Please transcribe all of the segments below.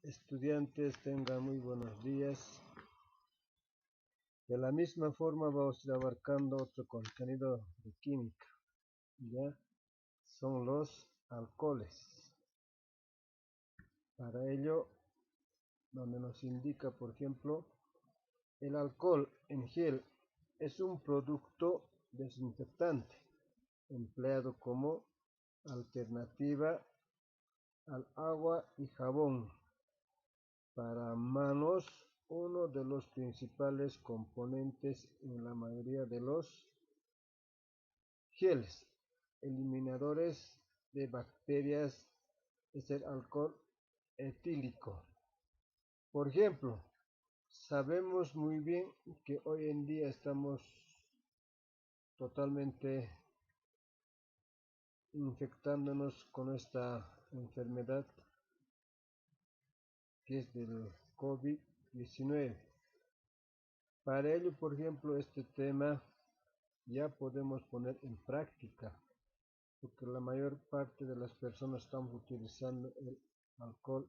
Estudiantes, tengan muy buenos días. De la misma forma vamos a ir abarcando otro contenido de química, ya son los alcoholes. Para ello, donde nos indica, por ejemplo, el alcohol en gel es un producto desinfectante empleado como alternativa al agua y jabón para manos, uno de los principales componentes en la mayoría de los geles eliminadores de bacterias es el alcohol etílico. Por ejemplo, sabemos muy bien que hoy en día estamos totalmente infectándonos con esta enfermedad que es del COVID-19. Para ello, por ejemplo, este tema ya podemos poner en práctica, porque la mayor parte de las personas estamos utilizando el alcohol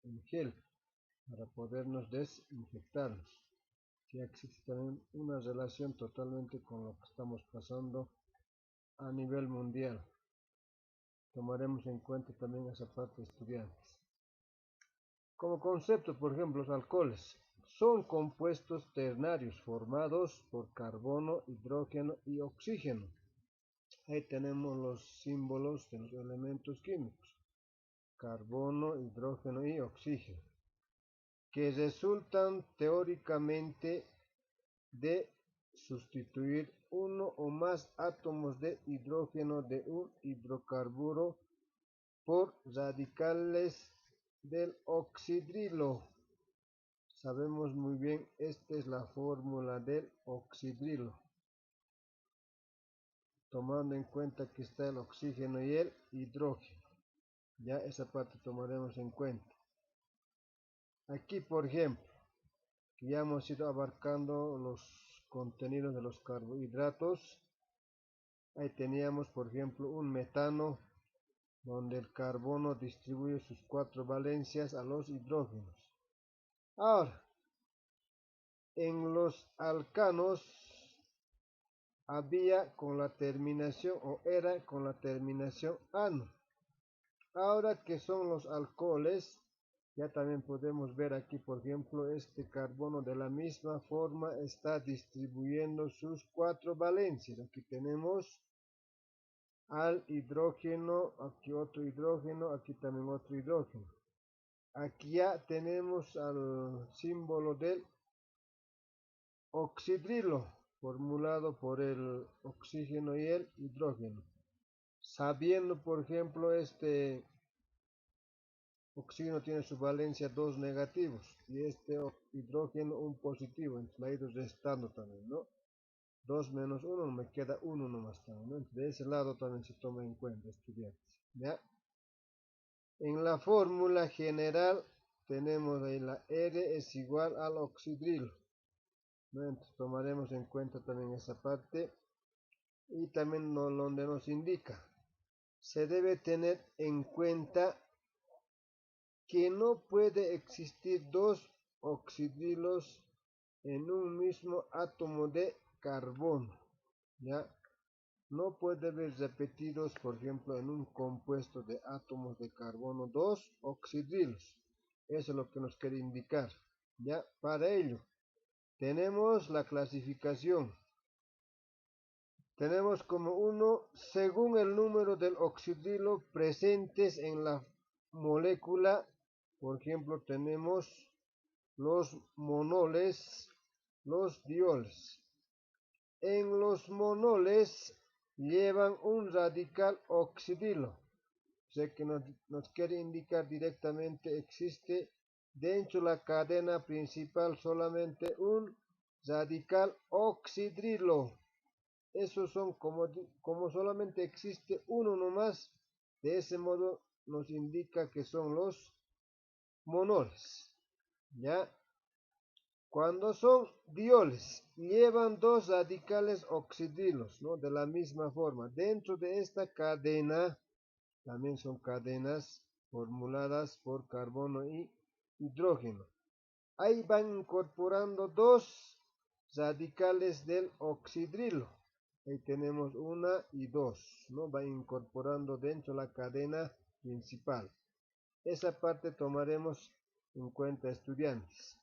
en gel para podernos desinfectarnos. Si existe también una relación totalmente con lo que estamos pasando a nivel mundial. Tomaremos en cuenta también esa parte de estudiantes. Como concepto, por ejemplo, los alcoholes son compuestos ternarios formados por carbono, hidrógeno y oxígeno. Ahí tenemos los símbolos de los elementos químicos: carbono, hidrógeno y oxígeno, que resultan teóricamente de sustituir uno o más átomos de hidrógeno de un hidrocarburo por radicales del oxidrilo. Sabemos muy bien, esta es la fórmula del oxidrilo, tomando en cuenta que está el oxígeno y el hidrógeno. Ya esa parte tomaremos en cuenta. Aquí, por ejemplo, ya hemos ido abarcando los contenidos de los carbohidratos. Ahí teníamos, por ejemplo, un metano donde el carbono distribuye sus 4 valencias a los hidrógenos. Ahora, en los alcanos había con la terminación o era con la terminación ano. Ahora que son los alcoholes, ya también podemos ver aquí, por ejemplo, este carbono de la misma forma está distribuyendo sus 4 valencias. Aquí tenemos al hidrógeno, aquí otro hidrógeno, aquí también otro hidrógeno. Aquí ya tenemos al símbolo del oxidrilo formulado por el oxígeno y el hidrógeno. Sabiendo, por ejemplo, este oxígeno tiene su valencia 2 negativos y este hidrógeno un positivo, entonces la he ido restando también, ¿no? 2 menos 1 me queda 1 nomás también, ¿no? De ese lado también se toma en cuenta, estudiantes, ¿ya? En la fórmula general tenemos ahí la R es igual al oxidrilo, ¿no? Entonces tomaremos en cuenta también esa parte y también donde nos indica, se debe tener en cuenta que no puede existir dos oxidrilos en un mismo átomo de carbono, ¿ya? No puede haber repetidos, por ejemplo, en un compuesto de átomos de carbono, dos oxidrilos. Eso es lo que nos quiere indicar, ¿ya? Para ello, tenemos la clasificación. Tenemos como uno, según el número del oxidrilo presentes en la molécula. Por ejemplo, tenemos los monoles, los dioles. En los monoles llevan un radical oxidrilo. O sea que nos quiere indicar directamente existe dentro de la cadena principal solamente un radical oxidrilo. Esos son como solamente existe uno nomás, de ese modo nos indica que son los monoles, ¿ya? Cuando son dioles, llevan dos radicales oxidrilos, ¿no? De la misma forma. Dentro de esta cadena, también son cadenas formuladas por carbono y hidrógeno. Ahí van incorporando dos radicales del oxidrilo. Ahí tenemos una y dos, ¿no? Van incorporando dentro de la cadena principal. Esa parte tomaremos en cuenta, estudiantes.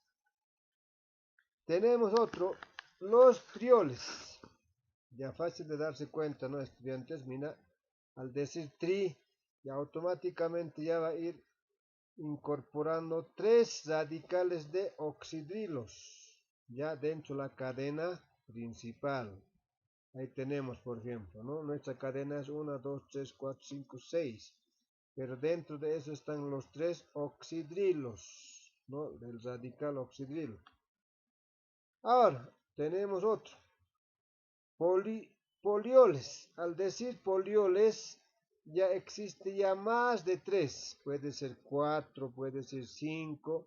Tenemos otro, los trioles. Ya fácil de darse cuenta, ¿no, estudiantes? Mira, al decir tri, ya automáticamente ya va a ir incorporando tres radicales de oxidrilos ya dentro de la cadena principal. Ahí tenemos, por ejemplo, ¿no? Nuestra cadena es 1, 2, 3, 4, 5, 6. Pero dentro de eso están los tres oxidrilos, ¿no? Del radical oxidrilo. Ahora, tenemos otro. Polioles. Al decir polioles, ya existe ya más de tres. Puede ser 4, puede ser 5.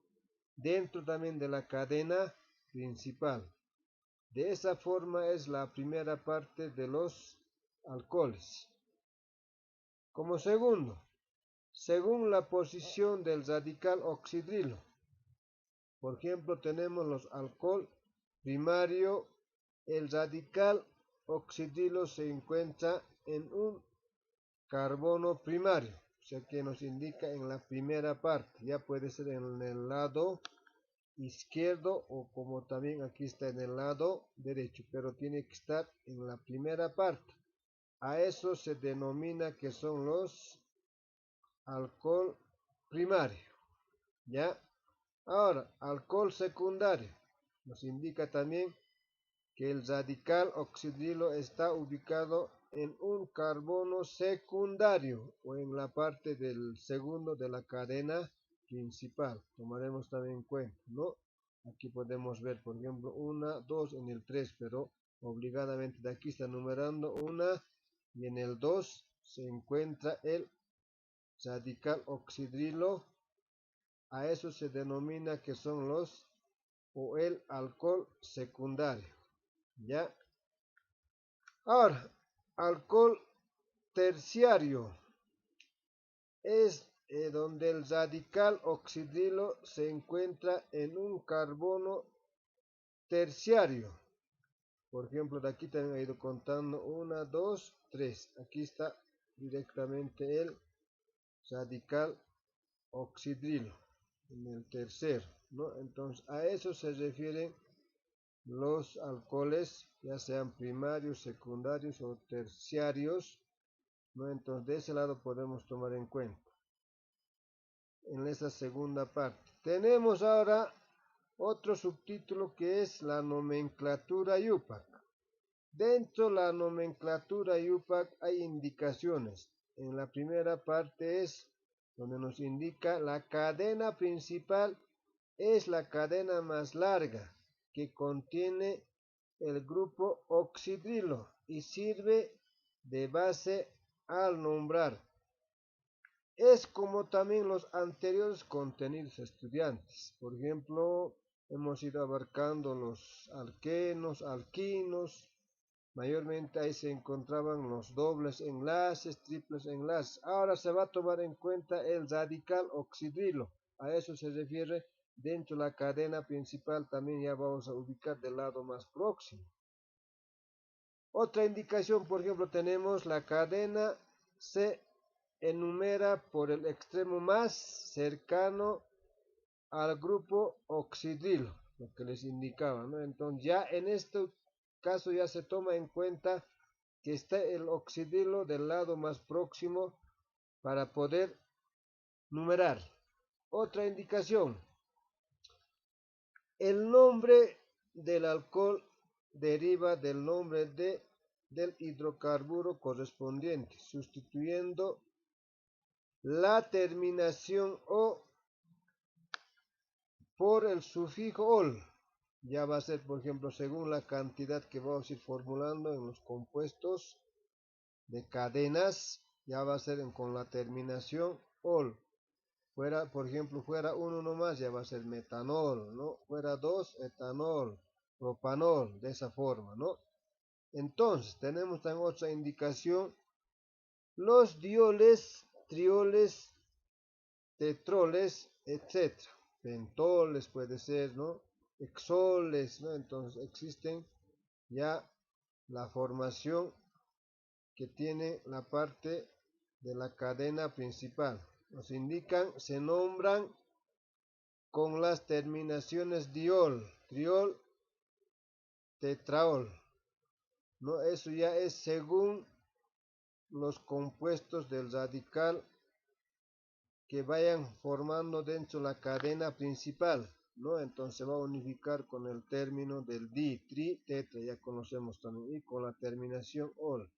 Dentro también de la cadena principal. De esa forma es la primera parte de los alcoholes. Como segundo, según la posición del radical oxidrilo. Por ejemplo, tenemos los alcohol primario. El radical oxidrilo se encuentra en un carbono primario, o sea que nos indica en la primera parte. Ya puede ser en el lado izquierdo o como también aquí está en el lado derecho, pero tiene que estar en la primera parte. A eso se denomina que son los alcohol primario. ¿Ya? Ahora, alcohol secundario. Nos indica también que el radical oxidrilo está ubicado en un carbono secundario o en la parte del segundo de la cadena principal. Tomaremos también en cuenta, ¿no? Aquí podemos ver, por ejemplo, 1, 2 en el 3, pero obligadamente de aquí está numerando 1 y en el 2 se encuentra el radical oxidrilo. A eso se denomina que son los o el alcohol secundario. ¿Ya? Ahora, alcohol terciario es donde el radical oxidrilo se encuentra en un carbono terciario. Por ejemplo, de aquí también he ido contando 1, 2, 3. Aquí está directamente el radical oxidrilo en el tercero, ¿no? Entonces, a eso se refieren los alcoholes, ya sean primarios, secundarios o terciarios, ¿no? Entonces, de ese lado podemos tomar en cuenta en esa segunda parte. Tenemos ahora otro subtítulo que es la nomenclatura IUPAC. Dentro de la nomenclatura IUPAC hay indicaciones. En la primera parte es donde nos indica la cadena principal es la cadena más larga que contiene el grupo oxidrilo y sirve de base al nombrar. Es como también los anteriores contenidos estudiantes. Por ejemplo, hemos ido abarcando los alquenos, alquinos. Mayormente ahí se encontraban los dobles enlaces, triples enlaces. Ahora se va a tomar en cuenta el radical oxidrilo. A eso se refiere dentro de la cadena principal. También ya vamos a ubicar del lado más próximo. Otra indicación, por ejemplo, tenemos la cadena se enumera por el extremo más cercano al grupo oxidrilo, lo que les indicaba, ¿no? Entonces ya en este caso ya se toma en cuenta que está el oxidrilo del lado más próximo para poder numerar. Otra indicación, el nombre del alcohol deriva del nombre del hidrocarburo correspondiente, sustituyendo la terminación o por el sufijo ol. Ya va a ser, por ejemplo, según la cantidad que vamos a ir formulando en los compuestos de cadenas, ya va a ser con la terminación ol. Fuera, por ejemplo, fuera uno nomás, ya va a ser metanol, ¿no? Fuera dos, etanol, propanol, de esa forma, ¿no? Entonces, tenemos también otra indicación, los dioles, trioles, tetroles, etc. pentoles puede ser, ¿no? Exoles, ¿no? Entonces existen ya la formación que tiene la parte de la cadena principal. Nos indican, se nombran con las terminaciones diol, triol, tetraol, ¿no? Eso ya es según los compuestos del radical que vayan formando dentro de la cadena principal, ¿no? Entonces se va a unificar con el término del di, tri, tetra, ya conocemos también, y con la terminación ol.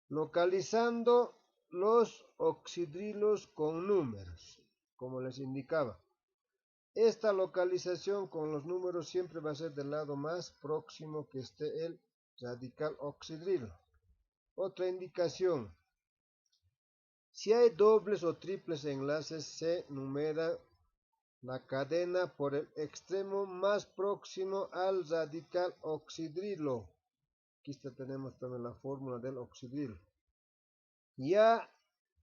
Localizando los oxidrilos con números, como les indicaba. Esta localización con los números siempre va a ser del lado más próximo que esté el radical oxidrilo. Otra indicación. Si hay dobles o triples enlaces, se numera la cadena por el extremo más próximo al radical oxidrilo. Aquí tenemos también la fórmula del oxidrilo. Ya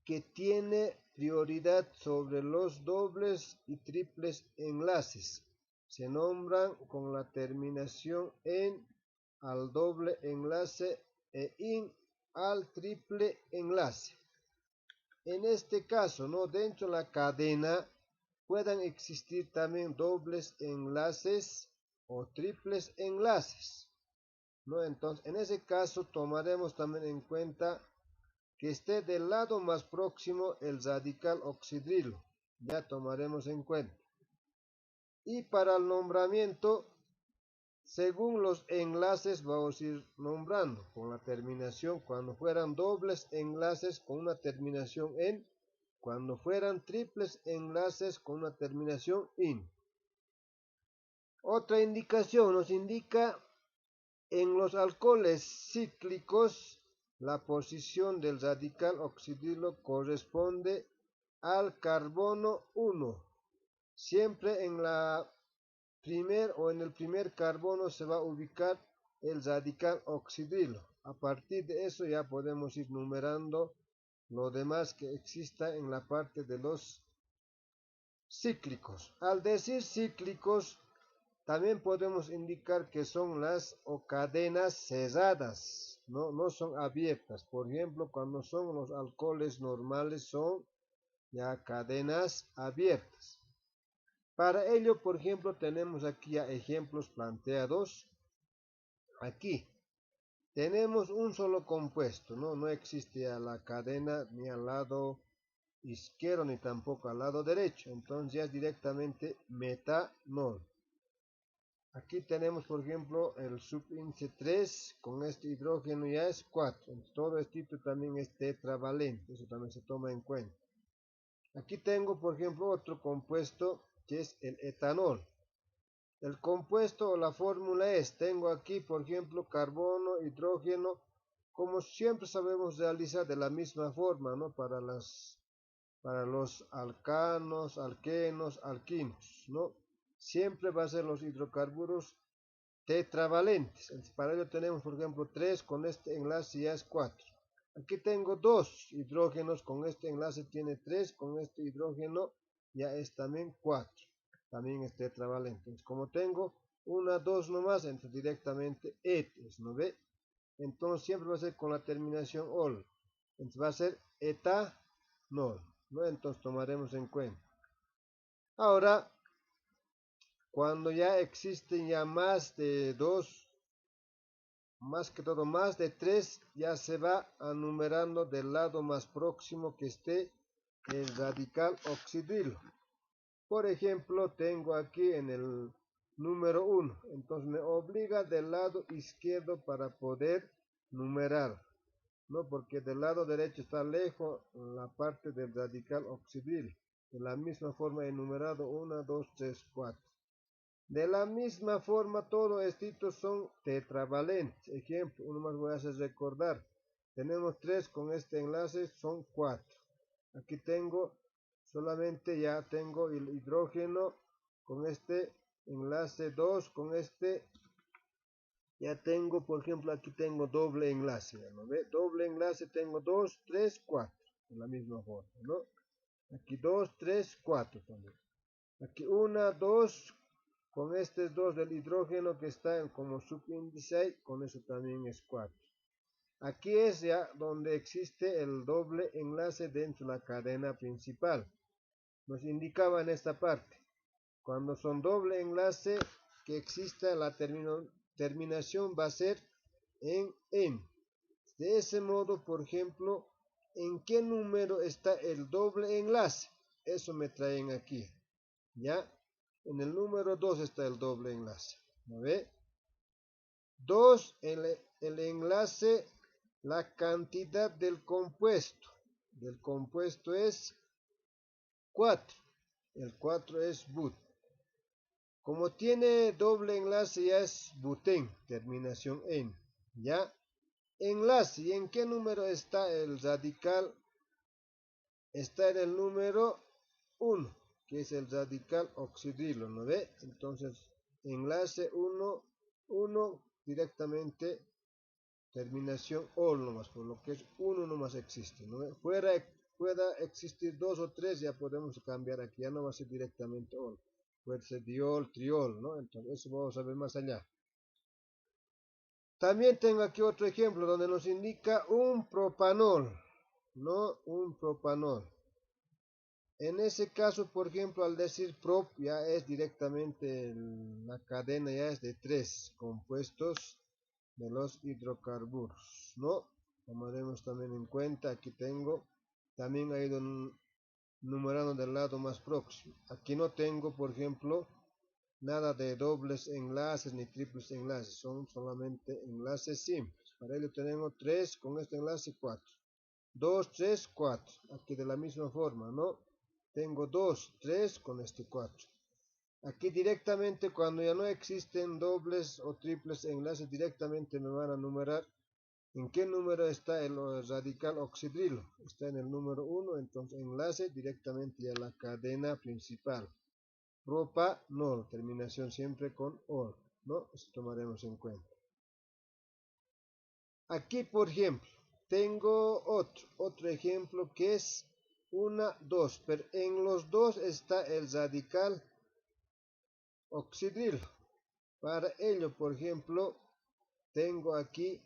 que tiene prioridad sobre los dobles y triples enlaces. Se nombran con la terminación en al doble enlace e in al triple enlace. En este caso, ¿no? Dentro de la cadena puedan existir también dobles enlaces o triples enlaces, ¿no? Entonces, en ese caso tomaremos también en cuenta que esté del lado más próximo el radical oxidrilo. Ya tomaremos en cuenta. Y para el nombramiento, según los enlaces vamos a ir nombrando con la terminación, cuando fueran dobles enlaces con una terminación en, cuando fueran triples enlaces con una terminación in. Otra indicación nos indica en los alcoholes cíclicos la posición del radical oxidrilo corresponde al carbono 1. Siempre en la en el primer carbono se va a ubicar el radical oxidrilo. A partir de eso ya podemos ir numerando lo demás que exista en la parte de los cíclicos. Al decir cíclicos, también podemos indicar que son las o cadenas cerradas, no son abiertas. Por ejemplo, cuando son los alcoholes normales son ya cadenas abiertas. Para ello, por ejemplo, tenemos aquí ya ejemplos planteados. Aquí tenemos un solo compuesto, no existe ya la cadena ni al lado izquierdo ni tampoco al lado derecho. Entonces ya es directamente metanol. Aquí tenemos, por ejemplo, el subíndice 3, con este hidrógeno ya es 4. Todo esto también es tetravalente, eso también se toma en cuenta. Aquí tengo, por ejemplo, otro compuesto que es el etanol. El compuesto o la fórmula es, tengo aquí, por ejemplo, carbono, hidrógeno, como siempre sabemos realizar de la misma forma, ¿no? Para los alcanos, alquenos, alquinos, ¿no? Siempre va a ser los hidrocarburos tetravalentes. Para ello tenemos, por ejemplo, 3 con este enlace ya es 4. Aquí tengo 2 hidrógenos, con este enlace tiene 3, con este hidrógeno ya es también 4. También es tetravalente. Entonces, como tengo 1, 2 nomás, entonces directamente etes, ¿no ve? Entonces siempre va a ser con la terminación ol. Entonces va a ser etanol, ¿no? Entonces tomaremos en cuenta. Ahora, cuando ya existen ya más de 2, más que todo más de 3, ya se va a numerando del lado más próximo que esté el radical oxidrilo. Por ejemplo, tengo aquí en el número 1, entonces me obliga del lado izquierdo para poder numerar, ¿no? Porque del lado derecho está lejos la parte del radical oxidrilo. De la misma forma he numerado 1, 2, 3, 4. De la misma forma, todos estos son tetravalentes. Ejemplo, uno más voy a hacer recordar. Tenemos 3 con este enlace, son 4. Aquí tengo solamente ya tengo el hidrógeno con este enlace 2, con este ya tengo, por ejemplo, aquí tengo doble enlace, ¿no ve? Doble enlace tengo 2, 3, 4, de la misma forma, ¿no? Aquí 2, 3, 4 también. Aquí 1, 2, con este 2 del hidrógeno que está como subíndice ahí, con eso también es 4. Aquí es ya donde existe el doble enlace dentro de la cadena principal. Nos indicaba en esta parte. Cuando son doble enlace que exista la terminación va a ser en N. De ese modo, por ejemplo, ¿en qué número está el doble enlace? Eso me traen aquí. ¿Ya? En el número 2 está el doble enlace. ¿No ve? 2, el enlace, la cantidad del compuesto. Del compuesto es 4. El 4 es but. Como tiene doble enlace ya es butén, terminación en. ¿Ya? Enlace. ¿Y en qué número está el radical? Está en el número 1, que es el radical oxidrilo, ¿no ve? Entonces, enlace 1, 1 directamente, terminación ol nomás, por lo que es 1 nomás existe, ¿no ve? Pueda existir 2 o 3, ya podemos cambiar aquí, ya no va a ser directamente ol. Puede ser diol, triol, ¿no? Entonces, eso vamos a ver más allá. También tengo aquí otro ejemplo donde nos indica un propanol, ¿no? Un propanol. En ese caso, por ejemplo, al decir prop, ya es directamente la cadena, ya es de 3 compuestos de los hidrocarburos, ¿no? Tomaremos también en cuenta, aquí tengo, también ha ido numerando del lado más próximo. Aquí no tengo, por ejemplo, nada de dobles enlaces ni triples enlaces, son solamente enlaces simples. Para ello tenemos 3 con este enlace, 4. 2, 3, 4. Aquí de la misma forma, ¿no? Tengo 2, 3 con este 4. Aquí directamente, cuando ya no existen dobles o triples enlaces, directamente me van a numerar en qué número está el radical oxidrilo. Está en el número 1, entonces enlace directamente a la cadena principal. Propanol, terminación siempre con ol, ¿no? Eso tomaremos en cuenta. Aquí, por ejemplo, tengo otro ejemplo que es 1, 2, pero en los dos está el radical oxidrilo. Para ello, por ejemplo, tengo aquí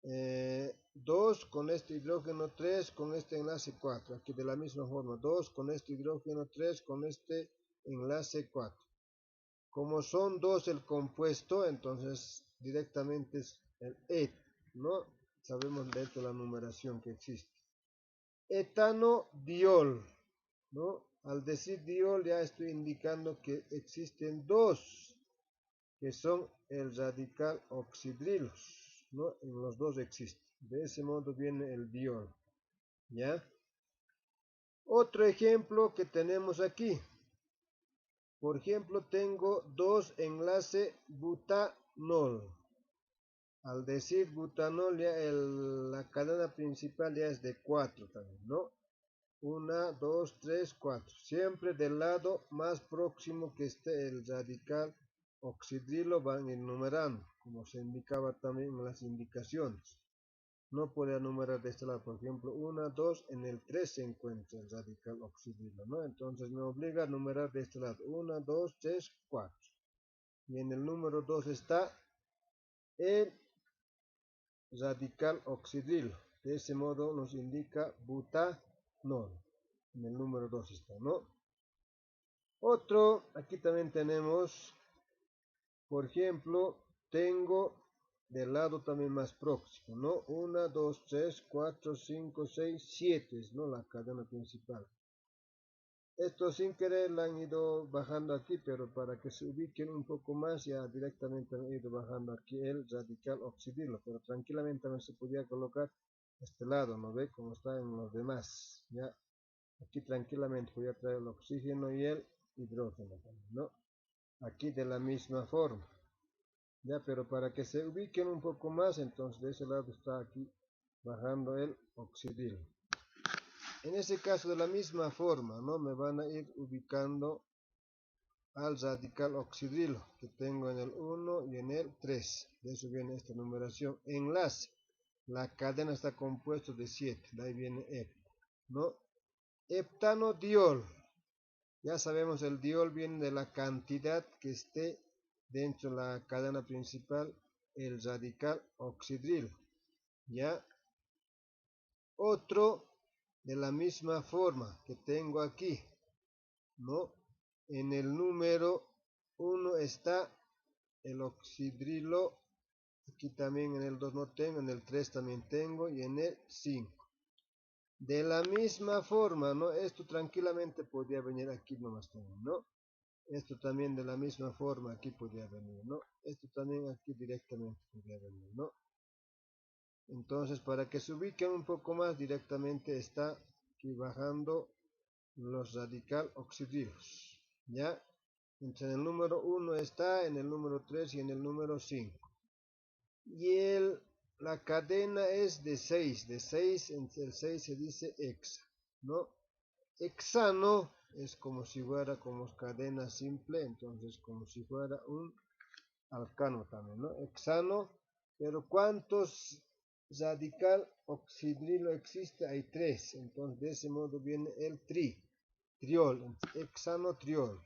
2 con este hidrógeno, 3 con este enlace 4. Aquí de la misma forma, 2 con este hidrógeno, 3 con este enlace 4. Como son 2 el compuesto, entonces directamente es el et, ¿no? Sabemos de hecho la numeración que existe. Etanodiol, ¿no? Al decir diol ya estoy indicando que existen 2 que son el radical oxidrilos, ¿no? En los dos existe. De ese modo viene el diol, ¿ya? Otro ejemplo que tenemos aquí. Por ejemplo, tengo 2 enlace butanol. Al decir butanol, ya la cadena principal ya es de 4 también, ¿no? 1, 2, 3, 4. Siempre del lado más próximo que esté el radical oxidrilo van enumerando, como se indicaba también en las indicaciones. No puede enumerar de este lado, por ejemplo, 1, 2, en el 3 se encuentra el radical oxidrilo, ¿no? Entonces me obliga a numerar de este lado, 1, 2, 3, 4. Y en el número 2 está el radical oxidrilo. De ese modo nos indica butanol. En el número 2 está, ¿no? Otro, aquí también tenemos, por ejemplo, tengo del lado también más próximo, ¿no? 1, 2, 3, 4, 5, 6, 7, ¿no? La cadena principal. Esto sin querer la han ido bajando aquí, pero para que se ubiquen un poco más, ya directamente han ido bajando aquí el radical oxidrilo, pero tranquilamente también se podía colocar este lado, ¿no ve? Como está en los demás, ya. Aquí tranquilamente voy a traer el oxígeno y el hidrógeno también, ¿no? Aquí de la misma forma, ya, pero para que se ubiquen un poco más, entonces de ese lado está aquí bajando el oxidrilo. En ese caso de la misma forma, ¿no? Me van a ir ubicando al radical oxidrilo que tengo en el 1 y en el 3. De eso viene esta numeración. Enlace. La cadena está compuesta de 7. De ahí viene hep, ¿no? Heptanodiol. Ya sabemos, el diol viene de la cantidad que esté dentro de la cadena principal, el radical oxidrilo. Ya, otro de la misma forma que tengo aquí, ¿no? En el número 1 está el oxidrilo, aquí también en el 2 no tengo, en el 3 también tengo y en el 5. De la misma forma, ¿no? Esto tranquilamente podría venir aquí nomás también, ¿no? Esto también de la misma forma aquí podría venir, ¿no? Esto también aquí directamente podría venir, ¿no? Entonces, para que se ubiquen un poco más directamente, está aquí bajando los radical oxidrilos, ¿ya? Entre el número 1 está, en el número 3 y en el número 5. Y la cadena es de 6, entre el 6 se dice hexa, ¿no? Hexano es como si fuera como cadena simple, entonces como si fuera un alcano también, ¿no? Hexano, pero ¿cuántos radical oxidrilo existe? Hay 3, entonces de ese modo viene el triol, hexano triol,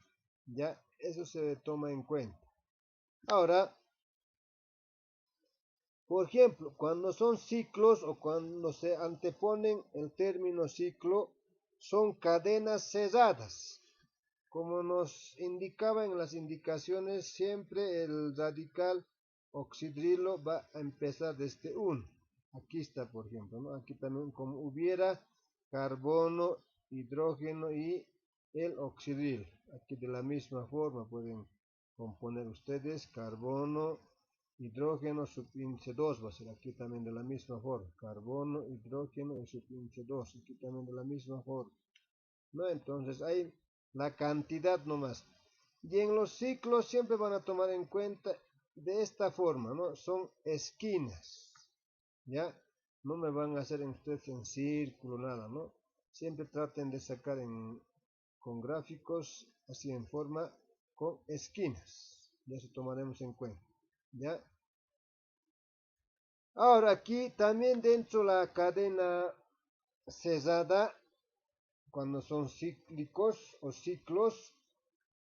ya, eso se toma en cuenta. Ahora, por ejemplo, cuando son ciclos o cuando se anteponen el término ciclo, son cadenas cerradas. Como nos indicaba en las indicaciones, siempre el radical oxidrilo va a empezar desde 1. Aquí está, por ejemplo, ¿no? Aquí también como hubiera carbono, hidrógeno y el oxidrilo. Aquí de la misma forma pueden componer ustedes carbono, hidrógeno, subíndice 2 va a ser aquí también de la misma forma. Carbono, hidrógeno y subíndice 2, aquí también de la misma forma, ¿no? Entonces hay la cantidad nomás. Y en los ciclos siempre van a tomar en cuenta de esta forma, ¿no? Son esquinas, ¿ya? No me van a hacer ustedes en círculo, nada, ¿no? Siempre traten de sacar con gráficos así en forma con esquinas. Ya eso tomaremos en cuenta, ¿ya? Ahora aquí también dentro de la cadena cerrada, cuando son cíclicos o ciclos,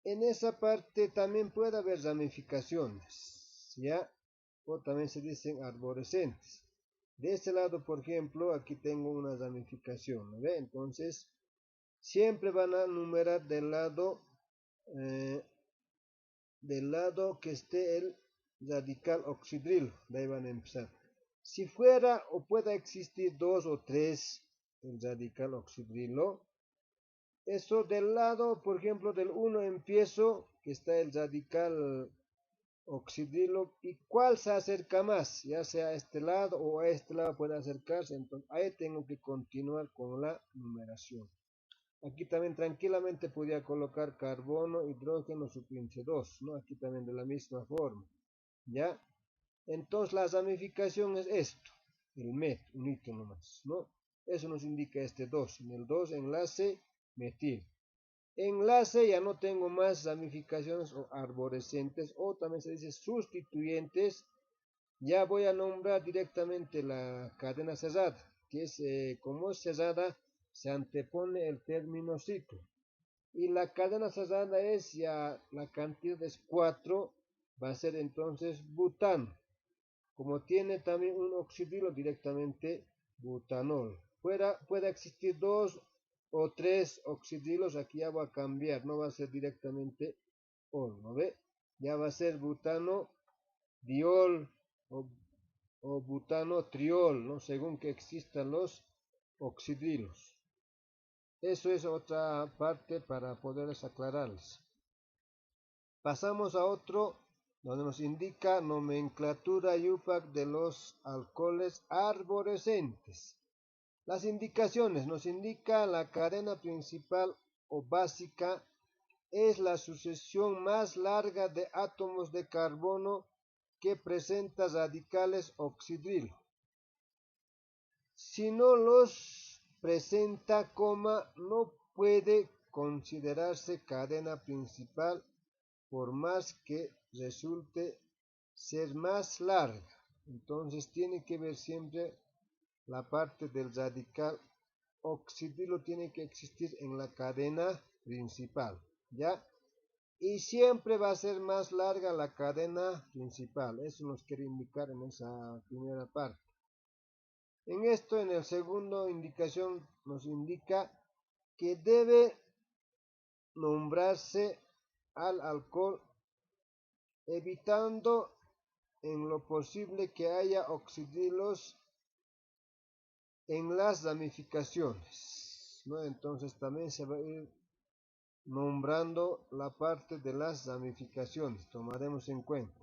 en esa parte también puede haber ramificaciones, ¿ya? O también se dicen arborescentes. De este lado, por ejemplo, aquí tengo una ramificación, ¿no ve? Entonces, siempre van a numerar eh, del lado que esté el radical oxidrilo, de ahí van a empezar. Si fuera o pueda existir 2 o 3 el radical oxidrilo, eso del lado, por ejemplo, del 1 empiezo, que está el radical oxidrilo, y cuál se acerca más, ya sea a este lado o a este lado puede acercarse, entonces ahí tengo que continuar con la numeración. Aquí también tranquilamente podría colocar carbono, hidrógeno, subíndice 2, ¿no? Aquí también de la misma forma, ¿ya? Entonces la ramificación es esto, el met, un hito nomás, ¿no? Eso nos indica este 2, en el 2 enlace metil. Enlace ya no tengo más ramificaciones o arborescentes, o también se dice sustituyentes. Ya voy a nombrar directamente la cadena cerrada, que es como es cerrada, se antepone el término ciclo. Y la cadena cerrada es ya, la cantidad es 4, va a ser entonces butano. Como tiene también un oxidrilo, directamente butanol. Pueda existir 2 o 3 oxidrilos, aquí ya va a cambiar, no va a ser directamente ol, ¿no ve? Ya va a ser butano diol o butano triol, ¿no? Según que existan los oxidrilos. Eso es otra parte para poderles aclararles. Pasamos a otro donde nos indica nomenclatura IUPAC de los alcoholes arborescentes. Las indicaciones nos indica la cadena principal o básica es la sucesión más larga de átomos de carbono que presenta radicales oxidrilo. Si no los presenta, no puede considerarse cadena principal por más que resulte ser más larga. Entonces tiene que ver siempre la parte del radical oxidrilo tiene que existir en la cadena principal, ¿ya? Y siempre va a ser más larga la cadena principal. Eso nos quiere indicar en esa primera parte. En esto, en el segundo indicación, nos indica que debe nombrarse al alcohol evitando en lo posible que haya oxidrilos en las ramificaciones, ¿no? Entonces también se va a ir nombrando la parte de las ramificaciones, tomaremos en cuenta.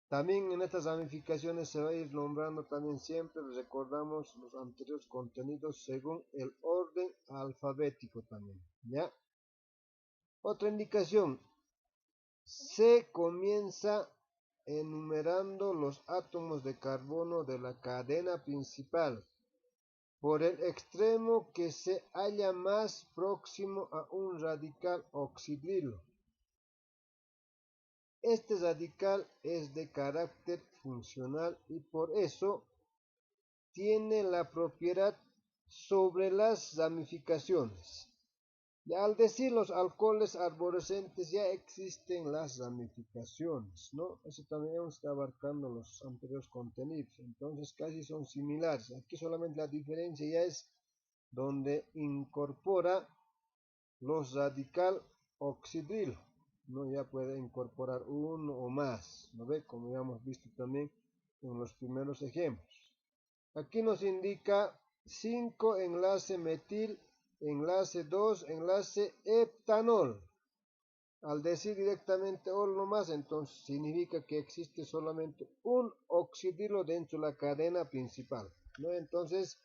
También en estas ramificaciones se va a ir nombrando también siempre, recordamos los anteriores contenidos según el orden alfabético también, ¿ya? Otra indicación, se comienza enumerando los átomos de carbono de la cadena principal por el extremo que se halla más próximo a un radical oxidrilo. Este radical es de carácter funcional y por eso tiene la propiedad sobre las ramificaciones. Y al decir los alcoholes arborescentes ya existen las ramificaciones, ¿no? Eso también está abarcando los anteriores contenidos, entonces casi son similares. Aquí solamente la diferencia ya es donde incorpora los radical oxidrilo, ¿no? Ya puede incorporar uno o más, ¿no ve? Como ya hemos visto también en los primeros ejemplos. Aquí nos indica 5 enlace metil, enlace 2, enlace heptanol. Al decir directamente ol nomás, entonces significa que existe solamente un oxidrilo dentro de la cadena principal, ¿no? Entonces,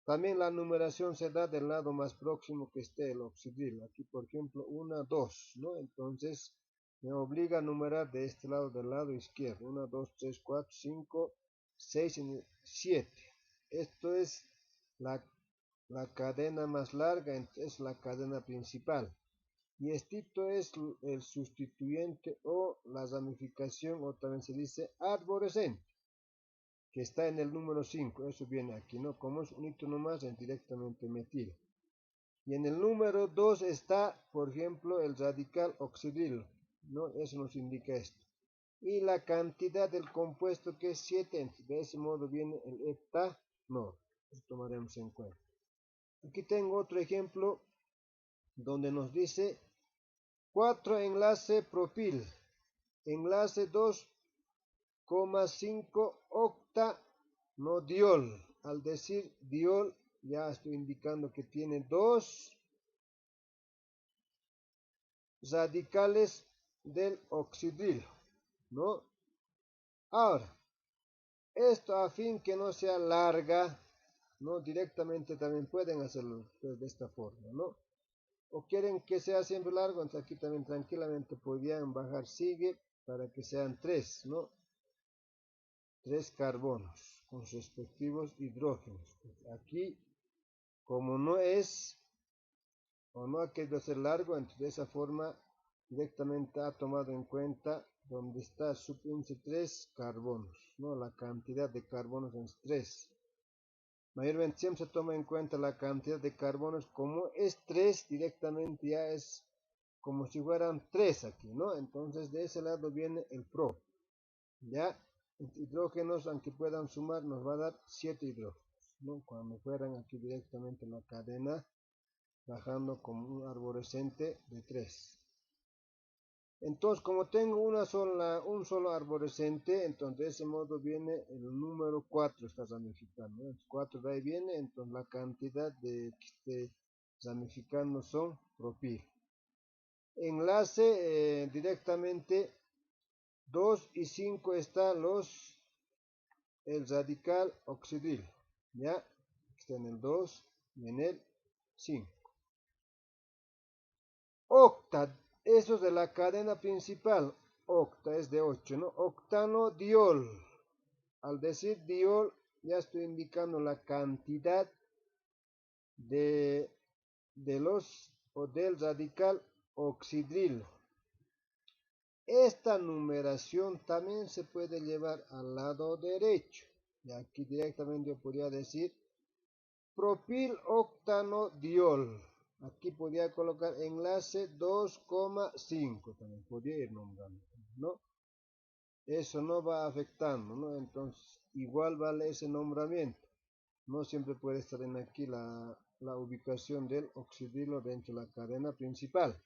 también la numeración se da del lado más próximo que esté el oxidrilo. Aquí, por ejemplo, 1, 2, ¿no? Entonces, me obliga a numerar de este lado, del lado izquierdo. 1, 2, 3, 4, 5, 6, 7. Esto es la cadena más larga, es la cadena principal. Y esto es el sustituyente o la ramificación, o también se dice arborescente, que está en el número 5. Eso viene aquí, ¿no? Como es un hito nomás, es directamente metil. Y en el número 2 está, por ejemplo, el radical oxidrilo, ¿no? Eso nos indica esto. Y la cantidad del compuesto que es 7, de ese modo viene el heptanol. Eso tomaremos en cuenta. Aquí tengo otro ejemplo donde nos dice 4 enlace propil, enlace 2,5 octanodiol. Al decir diol ya estoy indicando que tiene dos radicales del oxidrilo, ¿no? Ahora, esto a fin que no sea larga, ¿no? Directamente también pueden hacerlo pues, de esta forma, ¿no? O quieren que sea siempre largo, entonces aquí también tranquilamente podrían bajar sigue para que sean 3, ¿no? 3 carbonos con sus respectivos hidrógenos. Pues aquí, como no es o no ha querido hacer largo, entonces de esa forma directamente ha tomado en cuenta donde está subíndice 3 carbonos, ¿no? La cantidad de carbonos es 3. Mayormente siempre se toma en cuenta la cantidad de carbonos, como es 3 directamente ya es como si fueran 3 aquí, ¿no? Entonces de ese lado viene el pro, ¿ya? Hidrógenos, aunque puedan sumar, nos va a dar 7 hidrógenos, ¿no? Cuando fueran aquí directamente en la cadena, bajando como un arborescente de 3. Entonces, como tengo un solo arborescente, entonces de ese modo viene el número 4, está ramificando, ¿no? 4 de ahí viene, entonces la cantidad de que esté ramificando son propil. Enlace directamente 2 y 5 está el radical oxidrilo, ¿ya? Está en el 2 y en el 5. Octa, eso es de la cadena principal. Octa es de 8, ¿no? Octanodiol. Al decir diol, ya estoy indicando la cantidad de, del radical oxidrilo. Esta numeración también se puede llevar al lado derecho. Y aquí directamente yo podría decir propiloctanodiol. Aquí podría colocar enlace 2,5, también podría ir nombrando, ¿no? Eso no va afectando, ¿no? Entonces, igual vale ese nombramiento. No siempre puede estar en aquí la ubicación del oxidilo dentro de la cadena principal.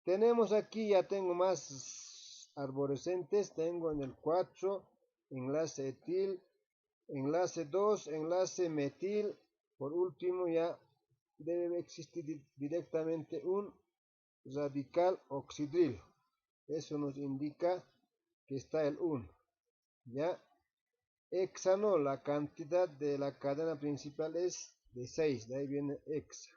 Tenemos aquí, ya tengo más arborescentes. Tengo en el 4, enlace etil, enlace 2, enlace metil. Por último, ya debe existir directamente un radical oxidrilo. Eso nos indica que está el 1. Ya, hexanol, la cantidad de la cadena principal es de 6, de ahí viene hexa.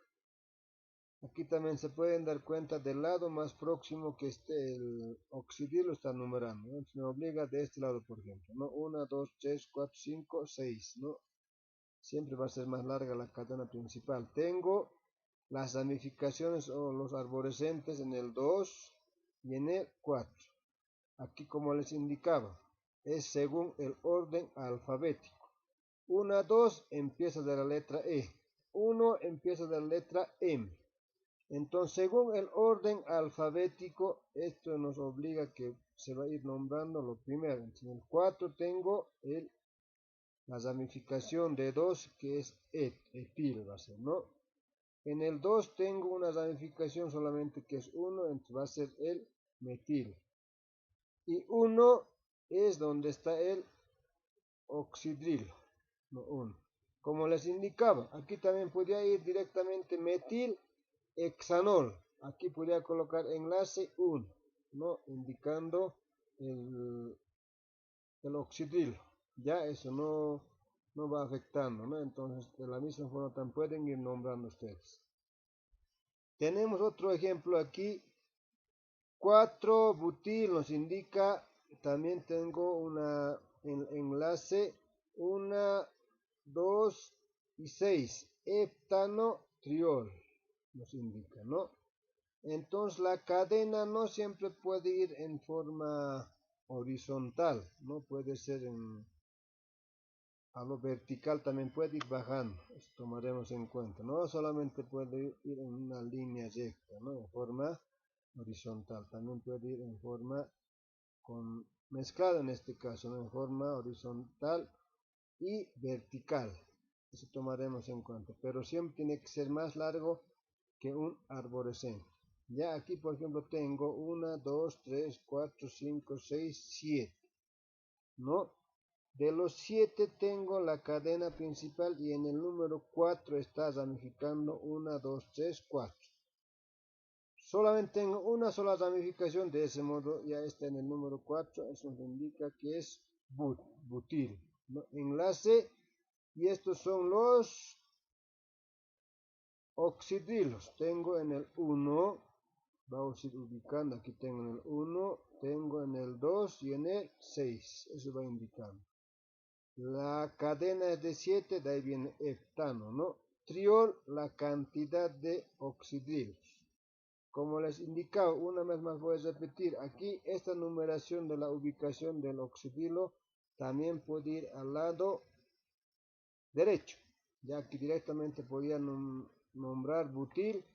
Aquí también se pueden dar cuenta del lado más próximo que esté el oxidilo, está numerando, ¿no? Entonces me obliga de este lado, por ejemplo, ¿no? 1, 2, 3, 4, 5, 6, ¿no? Siempre va a ser más larga la cadena principal. Tengo las ramificaciones o los arborescentes en el 2 y en el 4. Aquí, como les indicaba, es según el orden alfabético. 1, 2 empieza de la letra E. 1 empieza de la letra M. Entonces, según el orden alfabético, esto nos obliga a que se va a ir nombrando lo primero. Entonces, en el 4 tengo la ramificación de 2, que es etil, va a ser, ¿no? En el 2 tengo una ramificación solamente que es 1, entonces va a ser el metil. Y 1 es donde está el oxidrilo, no 1. Como les indicaba, aquí también podría ir directamente metil hexanol. Aquí podría colocar enlace 1, ¿no? Indicando el oxidrilo. Ya eso no va afectando, ¿no? Entonces, de la misma forma también pueden ir nombrando ustedes. Tenemos otro ejemplo aquí. 4 butil nos indica, también tengo una enlace 1, 2 y 6. Heptanotriol nos indica, ¿no? Entonces la cadena no siempre puede ir en forma horizontal, no puede ser a lo vertical, también puede ir bajando. Eso tomaremos en cuenta. No solamente puede ir en una línea recta, ¿no? En forma horizontal, también puede ir en forma mezclada, en este caso, ¿no? En forma horizontal y vertical. Eso tomaremos en cuenta, pero siempre tiene que ser más largo que un arborescente. Ya aquí, por ejemplo, tengo 1, 2, 3, 4, 5, 6, 7, ¿no? De los 7 tengo la cadena principal y en el número 4 está ramificando 1, 2, 3, 4. Solamente tengo una sola ramificación, de ese modo ya está en el número 4, eso nos indica que es butil, ¿no? Enlace, y estos son los oxidrilos. Tengo en el 1, vamos a ir ubicando, aquí tengo en el 1, tengo en el 2 y en el 6, eso va indicando. La cadena es de 7, de ahí viene heptano, ¿no? Triol, la cantidad de oxidrilos. Como les indicaba, una vez más voy a repetir, aquí esta numeración de la ubicación del oxidilo también puede ir al lado derecho, ya que directamente podía nombrar butil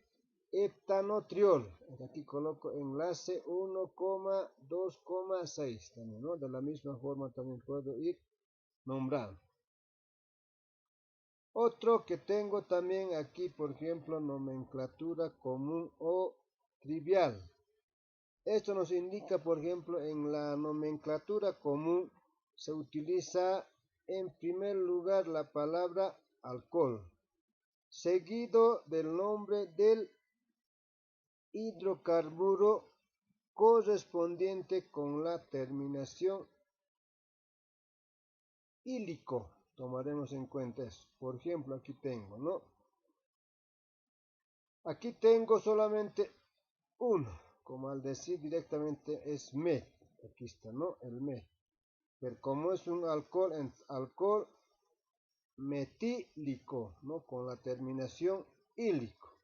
heptanotriol. Aquí coloco enlace 1,2,6 también, ¿no? De la misma forma también puedo ir nombrando. Otro que tengo también aquí, por ejemplo, nomenclatura común o trivial. Esto nos indica, por ejemplo, en la nomenclatura común se utiliza en primer lugar la palabra alcohol, seguido del nombre del hidrocarburo correspondiente con la terminación ílico. Tomaremos en cuenta eso. Por ejemplo, aquí tengo, ¿no? Aquí tengo solamente uno, como al decir directamente es met. Aquí está, ¿no? El met. Pero como es un alcohol, alcohol metílico, ¿no? Con la terminación ílico.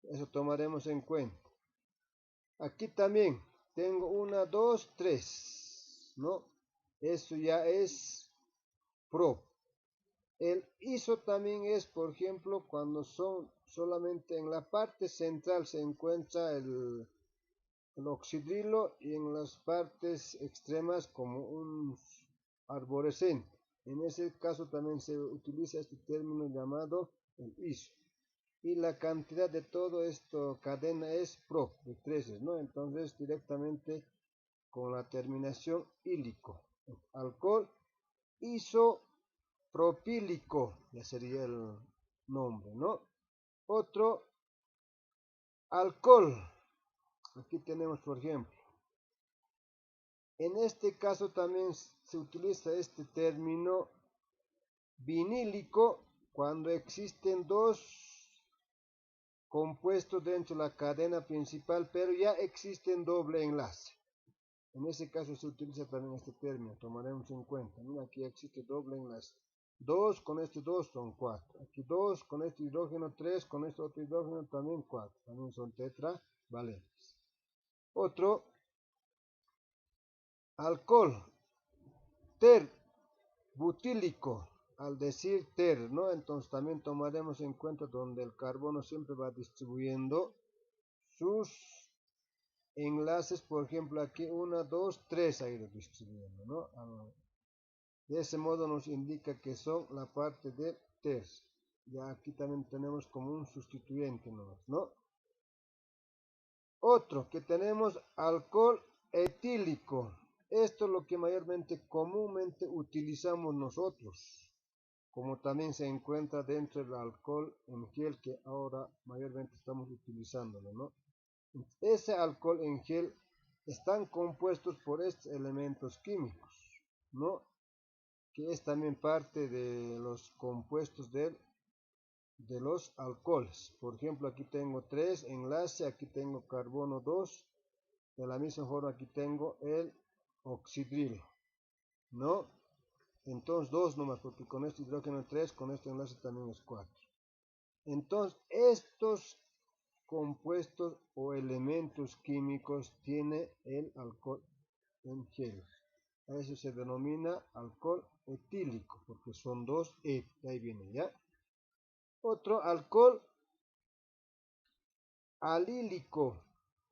Eso tomaremos en cuenta. Aquí también tengo 1, 2, 3, ¿no? Eso ya es pro. El iso también es, por ejemplo, cuando son solamente en la parte central se encuentra el oxidrilo y en las partes extremas como un arborescente. En ese caso también se utiliza este término llamado el iso. Y la cantidad de todo esto cadena es pro, de 13, ¿no? Entonces directamente con la terminación ílico. Alcohol isopropílico, ya sería el nombre, ¿no? Otro, alcohol. Aquí tenemos, por ejemplo, en este caso también se utiliza este término vinílico cuando existen dos compuestos dentro de la cadena principal, pero ya existen doble enlace. En ese caso se utiliza también este término, tomaremos en cuenta. Mira, aquí existe doble enlace. 2 con este 2 son 4. Aquí 2 con este hidrógeno, 3 con este otro hidrógeno también 4. También son tetravalentes. Otro, alcohol ter-butílico. Al decir ter, ¿no? Entonces también tomaremos en cuenta donde el carbono siempre va distribuyendo sus enlaces, por ejemplo, aquí 1, 2, 3 ha ido distribuyendo, ¿no? De ese modo nos indica que son la parte de ter. Ya aquí también tenemos como un sustituyente, ¿no? Otro que tenemos, alcohol etílico. Esto es lo que mayormente comúnmente utilizamos nosotros, como también se encuentra dentro del alcohol en gel que ahora mayormente estamos utilizándolo, ¿no? Ese alcohol en gel están compuestos por estos elementos químicos, ¿no? Que es también parte de los compuestos de los alcoholes. Por ejemplo, aquí tengo 3 enlaces, aquí tengo carbono 2, de la misma forma aquí tengo el oxidrilo, ¿no? Entonces 2 nomás, porque con este hidrógeno 3, con este enlace también es 4. Entonces estos compuestos o elementos químicos tiene el alcohol en gel. A eso se denomina alcohol etílico, porque son dos ahí viene ya. Otro, alcohol alílico.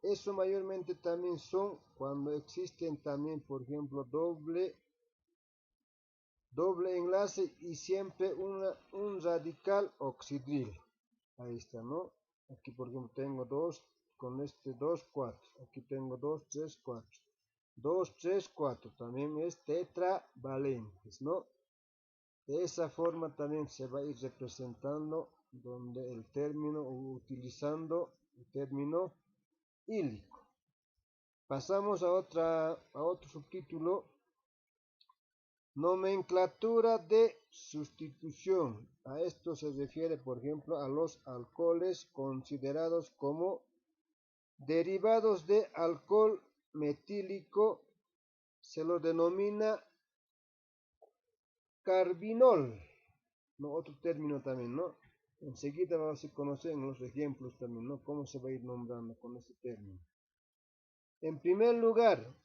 Eso mayormente también son cuando existen también, por ejemplo, doble enlace y siempre un radical oxidril. Ahí está, ¿no? Aquí, por ejemplo, tengo 2, con este 2, 4. Aquí tengo 2, 3, 4. 2, 3, 4. También es tetravalentes, ¿no? De esa forma también se va a ir representando donde el término, utilizando el término ílico. Pasamos a otro subtítulo, nomenclatura de sustitución. A esto se refiere, por ejemplo, a los alcoholes considerados como derivados de alcohol metílico. Se lo denomina carbinol, ¿no? Otro término también, ¿no? Enseguida vamos a conocer en los ejemplos también, ¿no? Cómo se va a ir nombrando con este término. En primer lugar,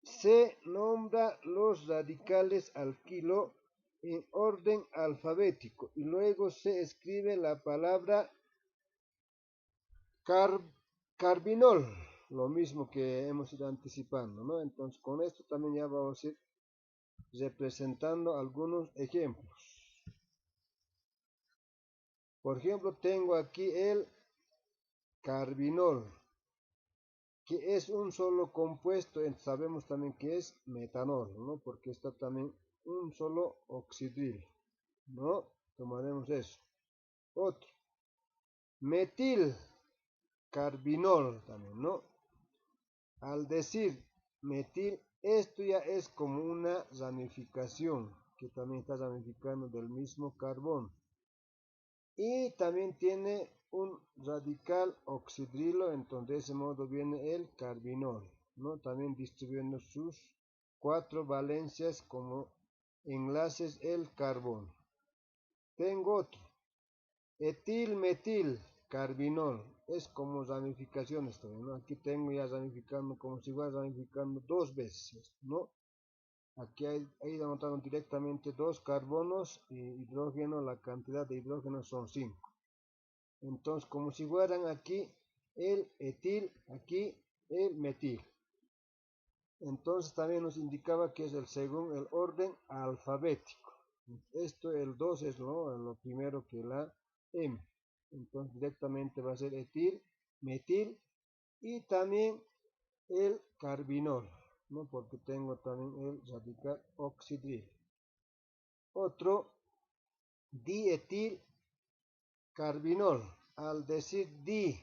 se nombra los radicales alquilo en orden alfabético y luego se escribe la palabra carbinol, lo mismo que hemos ido anticipando, ¿no? Entonces con esto también ya vamos a ir representando algunos ejemplos. Por ejemplo, tengo aquí el carbinol, que es un solo compuesto, sabemos también que es metanol, ¿no? Porque está también un solo oxidril, ¿no? Tomaremos eso. Otro, metil carbinol también, ¿no? Al decir metil, esto ya es como una ramificación, que también está ramificando del mismo carbón. Y también tiene un radical oxidrilo, entonces de ese modo viene el carbinol, ¿no? También distribuyendo sus 4 valencias como enlaces el carbón. Tengo otro, etil-metil carbinol, es como ramificaciones también, ¿no? Aquí tengo ya ramificando como si fuera ramificando 2 veces, ¿no? Aquí ha ido anotando directamente 2 carbonos y hidrógeno, la cantidad de hidrógeno son 5. Entonces, como si fueran aquí el etil, aquí el metil. Entonces también nos indicaba que es según el orden alfabético. Esto, el 2 es lo primero que la M. Entonces directamente va a ser etil, metil y también el carbinol, ¿no? Porque tengo también el radical oxidril. Otro, dietil carbinol. Al decir di,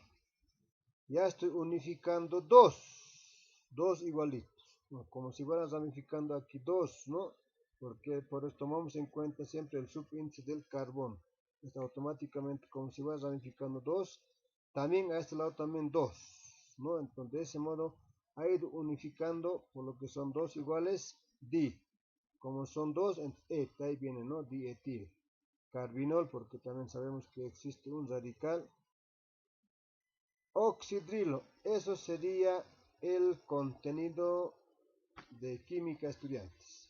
ya estoy unificando dos igualitos, ¿no? Como si fueran ramificando aquí dos, ¿no? Porque por eso tomamos en cuenta siempre el subíndice del carbono. Está automáticamente como si fuera ramificando dos, también a este lado también dos, ¿no? Entonces de ese modo ha ido unificando por lo que son dos iguales, di. Como son dos, ahí viene, ¿no? Dietil carbinol, porque también sabemos que existe un radical oxidrilo. Eso sería el contenido de química estudiantes.